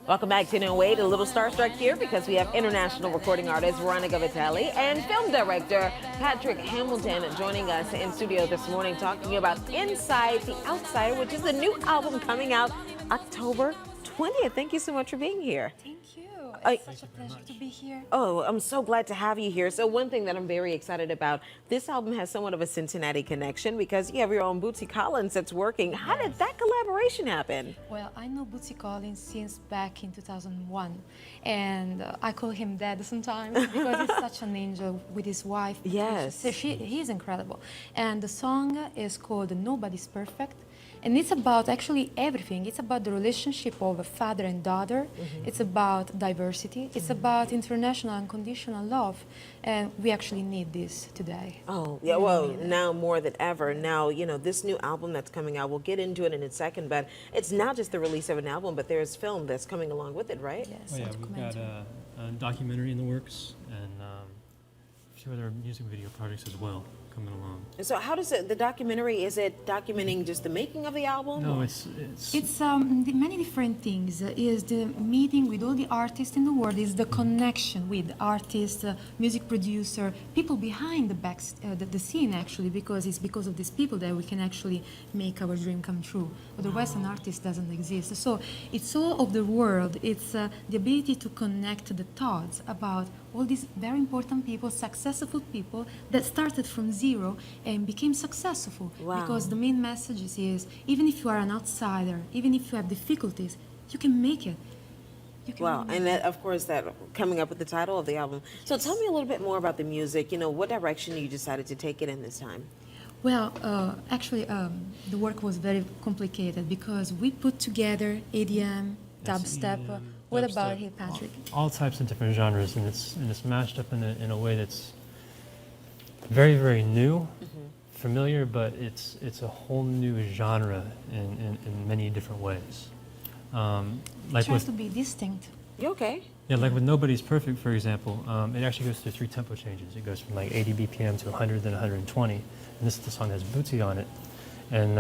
Welcome back to No Wait. A little starstruck here because we have international recording artist Veronica Vitale and film director Patrick Hamilton joining us in studio this morning talking about Inside the Outsider, which is the new album coming out October 20th. Thank you so much for being here. Thank you. It's such a pleasure to be here. Oh, I'm so glad to have you here. So one thing that I'm very excited about, this album has somewhat of a Cincinnati connection because you have your own Bootsy Collins that's working. How did that collaboration happen? Well, I know Bootsy Collins since back in 2001, and I call him Dad sometimes because he's such an angel with his wife. Yes. He's incredible. And the song is called Nobody's Perfect. And it's about actually everything. It's about the relationship of a father and daughter. It's about diversity. It's about international unconditional love. And we actually need this today. Oh, yeah, well, now more than ever. Now, you know, this new album that's coming out, we'll get into it in a second, but it's not just the release of an album, but there's film that's coming along with it, right? Yes, Oh, yeah, we've got a documentary in the works and a few other music video projects as well coming along. And so how does the documentary, is it documenting just the making of the album? No, or? it's many different things. Is the meeting with all the artists in the world, is the connection with artists, music producer, people behind the scene actually, because it's because of these people that we can actually make our dream come true. Otherwise an artist doesn't exist. So it's all of the world. It's the ability to connect the thoughts about all these very important people, successful people that started from zero and became successful. Wow. Because the main message is even if you are an outsider, even if you have difficulties, you can make it. You can Wow, make and that, of course, that coming up with the title of the album. So tell me a little bit more about the music. You know, what direction you decided to take it in this time? Well, actually, the work was very complicated because we put together EDM, dubstep. What about you, Patrick? All types of different genres, and it's mashed up in a way that's very, very new, familiar, but it's a whole new genre in many different ways. Like Tries to be distinct. You okay? Yeah, like with Nobody's Perfect, for example, it actually goes through 3 tempo changes. It goes from like 80 BPM to 100, then 120, and the song has Bootsy on it, and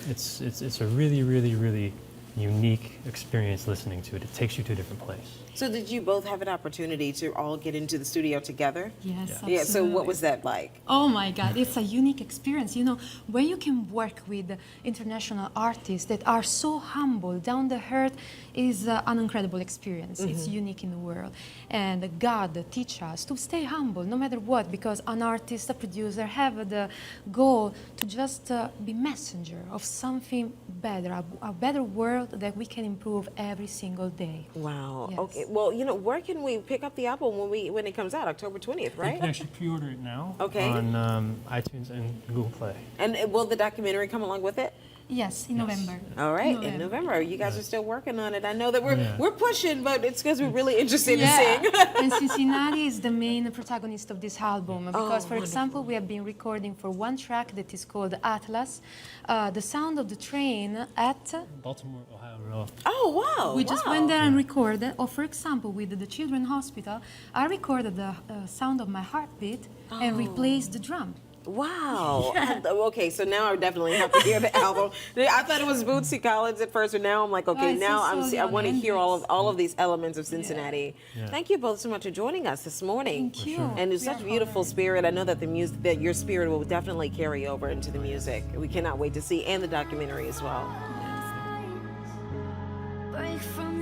it's a really, really, really unique experience listening to it. It takes you to a different place. So did you both have an opportunity to all get into the studio together? Yes, Yeah. absolutely. Yeah, so what was that like? Oh my God, it's a unique experience. You know, when you can work with international artists that are so humble, down the earth, is an incredible experience. It's unique in the world. And God teach us to stay humble no matter what, because an artist, a producer have the goal to just be messenger of something better, a better world that we can improve every single day. Wow. Yes. Okay. Well, you know, where can we pick up the album when it comes out? October 20th, You right? can actually pre-order it now Okay. on iTunes and Google Play. And will the documentary come along with it? Yes, in November. All right, in November. You guys are still working on it. I know that Yeah. we're pushing, but it's because we're really interested in Yeah, seeing. and Cincinnati is the main protagonist of this album because, for wonderful. example, we have been recording for one track that is called Atlas, the sound of the train at. Baltimore, Ohio. Oh, wow. We just wow. went there and recorded, or for example, with the Children's Hospital, I recorded the sound of my heartbeat and replaced the drum. Wow. Okay, so now I definitely have to hear the album. I thought it was Bootsy Collins at first, but now I'm like, okay, it's now also I want to hear Hendrix. all of these elements of Cincinnati. Yeah. Thank you both so much for joining us this morning. Thank you. And it's We such are a beautiful honored. spirit. I know that the music, that your spirit will definitely carry over into the music. We cannot wait to see, and the documentary as well. Break from